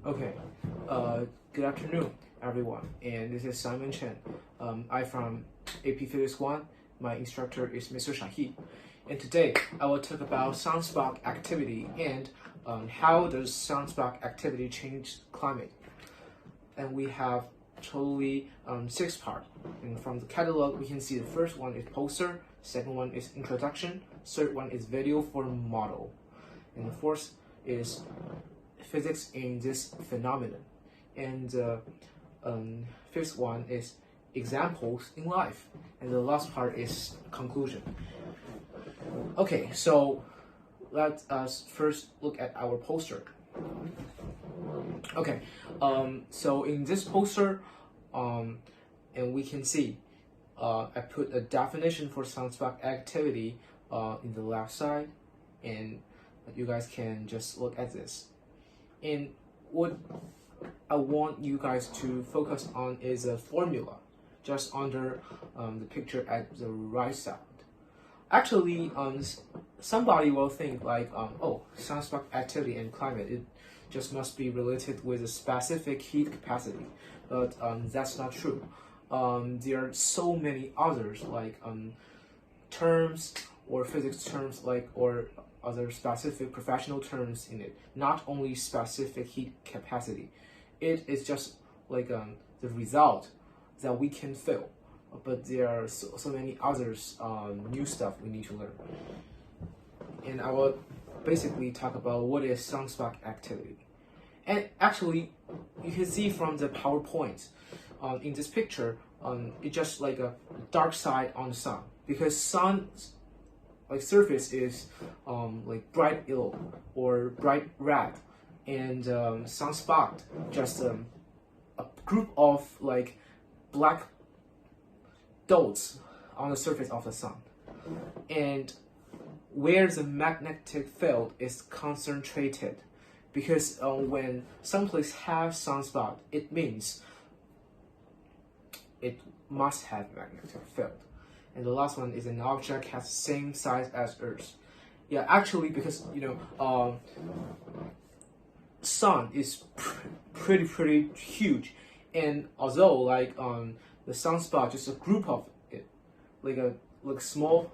Okay, good afternoon, everyone. And this is Simon Chen. I'm from AP Physics 1. My instructor is Mr. Shahid. And today, I will talk about Sunspot Activity and how does Sunspot Activity change climate. And we have totally 6 parts. And from the catalog, we can see the first one is poster, second one is introduction, third one is video for model, and the fourth is physics in this phenomenon, and fifth one is examples in life, and the last part is conclusion. Okay, so let us first look at our poster. Okay, so in this poster, and we can see I put a definition for Sunspot Activity in the left side, and you guys can just look at this. And what I want you guys to focus on is a formula just under the picture at the right side. Actually, somebody will think like, oh, Sunspot Activity and climate, it just must be related with a specific heat capacity, but that's not true. There are so many others like terms or physics terms or other specific professional terms in it, not only specific heat capacity. It is just like the result that we can feel, but there are so many others new stuff we need to learn. And I will basically talk about what is Sunspot Activity. And actually, you can see from the PowerPoint in this picture, it's just like a dark side on the sun, because sun's surface is like bright yellow or bright red, and sunspot just a group of like black dots on the surface of the sun, and where the magnetic field is concentrated, because when someplace has sunspot, it means it must have magnetic field. And the last one is an object has the same size as Earth. Yeah, actually, because sun is pretty huge, and although like the sunspot just a group of it, like small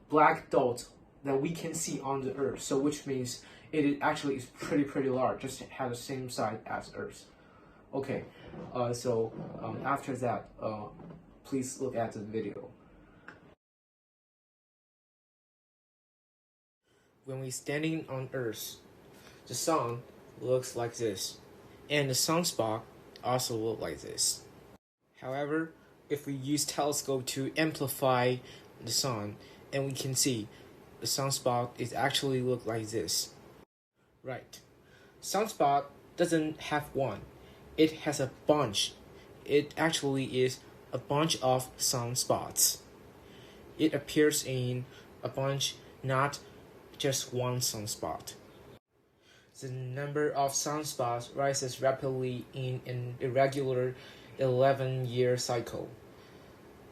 black dots that we can see on the Earth. So which means it actually is pretty large, just has the same size as Earth. Okay, so after that, please look at the video. When we're standing on Earth, the sun looks like this, and the sunspot also looks like this. However, if we use telescope to amplify the sun, and we can see the sunspot is actually look like this. Right. Sunspot doesn't have one. It has a bunch. It actually is a bunch of sunspots. It appears in a bunch, not just one sunspot. The number of sunspots rises rapidly in an irregular 11-year cycle,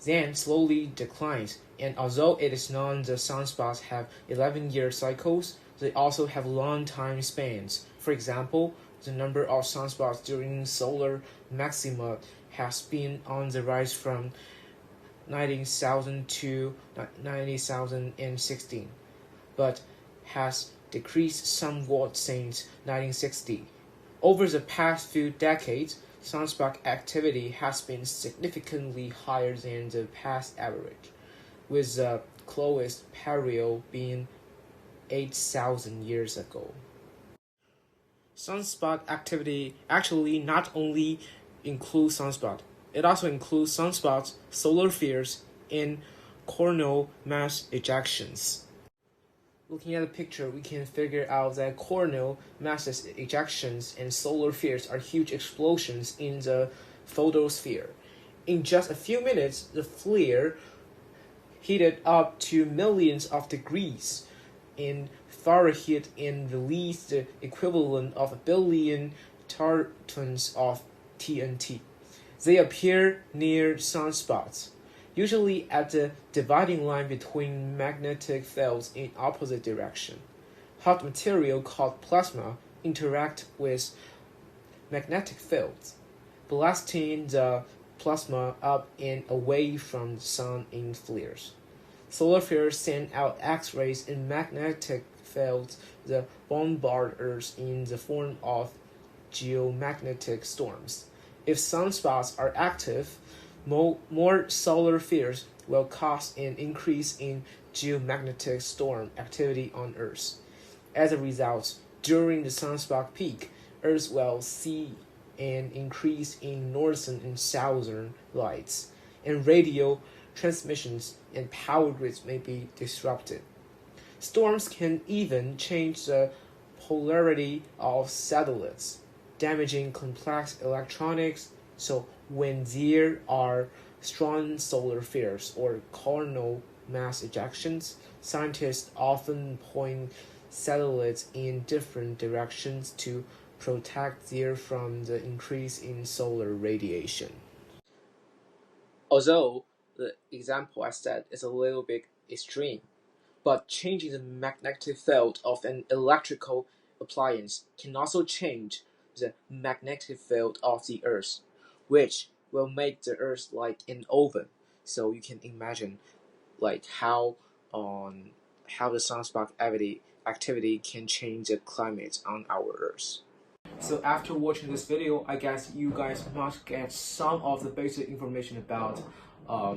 then slowly declines, and although it is known the sunspots have 11-year cycles, they also have long time spans. For example, the number of sunspots during solar maxima has been on the rise from 19,000 to 90,016, but has decreased somewhat since 1960. Over the past few decades, sunspot activity has been significantly higher than the past average, with the closest period being 8,000 years ago. Sunspot activity actually not only includes sunspot, it also includes sunspots, solar flares, and coronal mass ejections. Looking at the picture, we can figure out that coronal mass ejections and solar flares are huge explosions in the photosphere. In just a few minutes, the flare heated up to millions of degrees in Fahrenheit and released the equivalent of 1 billion tons of TNT. They appear near sunspots, usually at the dividing line between magnetic fields in opposite direction. Hot material called plasma interact with magnetic fields, blasting the plasma up and away from the sun in flares. Solar flares send out X-rays and magnetic fields that bombard Earth in the form of geomagnetic storms. If sunspots are active, more solar flares will cause an increase in geomagnetic storm activity on Earth. As a result, during the sunspot peak, Earth will see an increase in northern and southern lights, and radio transmissions and power grids may be disrupted. Storms can even change the polarity of satellites, damaging complex electronics. So when there are strong solar flares or coronal mass ejections, scientists often point satellites in different directions to protect them from the increase in solar radiation. Although the example I said is a little bit extreme, but changing the magnetic field of an electrical appliance can also change the magnetic field of the Earth, which will make the Earth like an oven. So you can imagine like how the sunspot activity can change the climate on our Earth. So after watching this video, I guess you guys must get some of the basic information about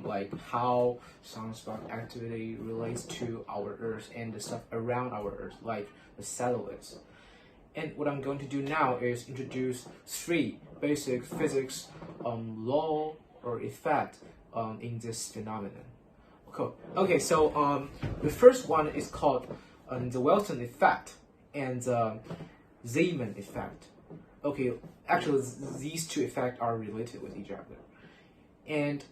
like how sunspot activity relates to our Earth and the stuff around our Earth, like the satellites. And what I'm going to do now is introduce 3 basic physics law or effect in this phenomenon. Okay, so the first one is called the Wilson effect and the Zeeman effect. Okay, actually these 2 effects are related with each other. And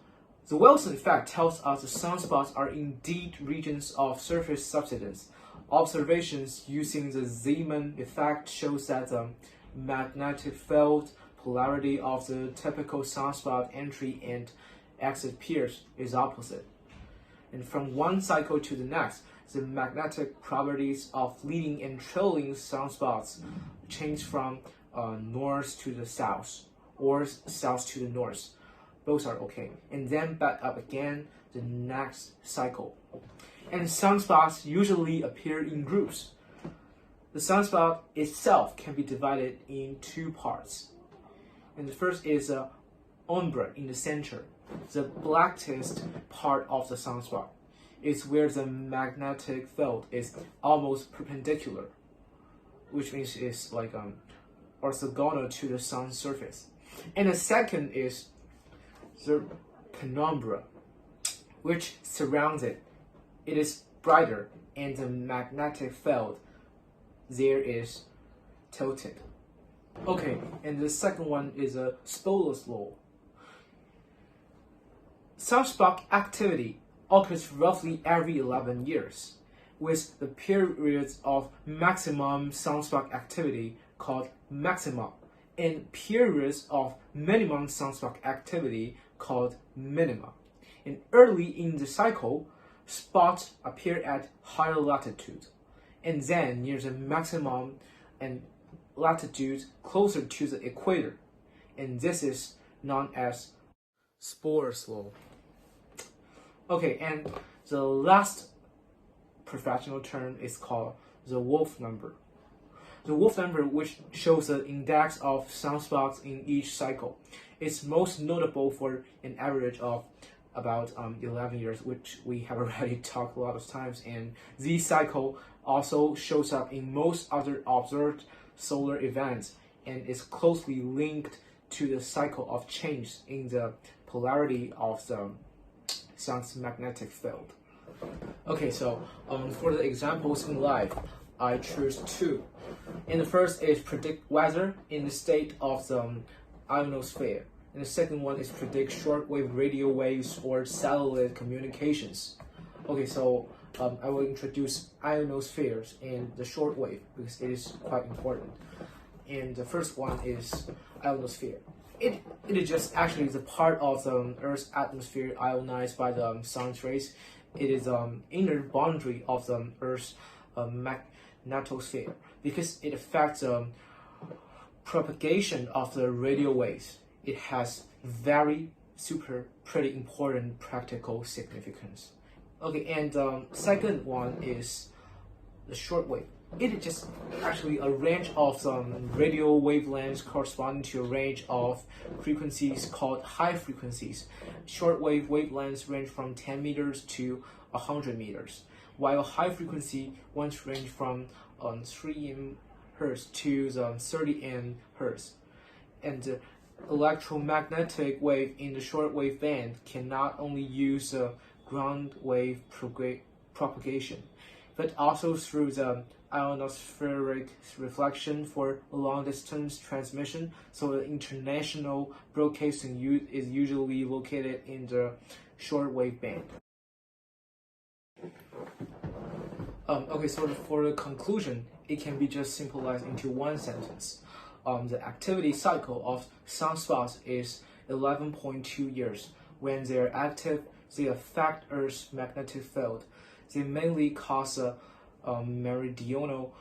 the Wilson effect tells us the sunspots are indeed regions of surface subsidence. Observations using the Zeeman effect shows that the magnetic field polarity of the typical sunspot entry and exit pairs is opposite. And from one cycle to the next, the magnetic properties of leading and trailing sunspots change from north to the south or south to the north. Both are okay. And then back up again the next cycle. And sunspots usually appear in groups. The sunspot itself can be divided in 2 parts. And the first is a umbra in the center. The blackest part of the sunspot is where the magnetic field is almost perpendicular, which means it's like orthogonal to the sun's surface. And the second is the penumbra, which surrounds it. It is brighter, and the magnetic field there is tilted. Okay, and the second one is a Spola's law. Sunspot activity occurs roughly every 11 years, with the periods of maximum sunspot activity called maxima, and periods of minimum sunspot activity called minima. And early in the cycle, spots appear at higher latitude, and then near the maximum and latitude closer to the equator, and this is known as Spore's law. Okay, and the last professional term is called the Wolf number. The Wolf number, which shows the index of sunspots in each cycle, is most notable for an average of about 11 years, which we have already talked a lot of times, and this cycle also shows up in most other observed solar events and is closely linked to the cycle of change in the polarity of the sun's magnetic field. Okay, so for the examples in life, I choose 2. And the first is predict weather in the state of the ionosphere. And the second one is predict shortwave radio waves or satellite communications. Okay, so I will introduce ionospheres and the shortwave because it is quite important. And the first one is ionosphere. It is just actually the part of the Earth's atmosphere ionized by the sun's rays. It is inner boundary of the Earth's Ionosphere because it affects the propagation of the radio waves. It has very pretty important practical significance. Okay, and second one is the shortwave. It is just actually a range of radio wavelengths corresponding to a range of frequencies called high frequencies. Shortwave wavelengths range from 10 meters to 100 meters, while high frequency ones range from 3 hertz to 30 hertz. And the electromagnetic wave in the shortwave band can not only use ground wave propagation, but also through the ionospheric reflection for long distance transmission. So the international broadcasting is usually located in the shortwave band. Okay, so for the conclusion, it can be just simplified into one sentence. The activity cycle of sunspots is 11.2 years. When they're active, they affect Earth's magnetic field. They mainly cause a meridional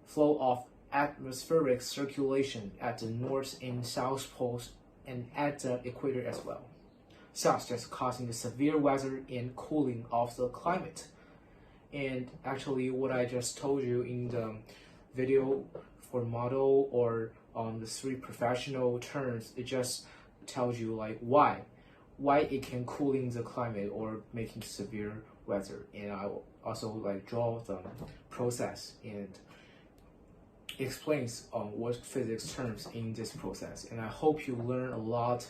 flow of atmospheric circulation at the north and south poles and at the equator as well, thus just causing the severe weather and cooling of the climate. And actually what I just told you in the video for model or the 3 professional terms, it just tells you like why it can cooling the climate or making severe weather. And I will also like draw the process and explains what physics terms in this process. And I hope you learn a lot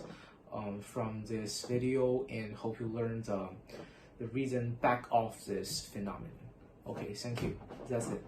from this video, and hope you learn the reason back of this phenomenon. Okay, thank you. That's it.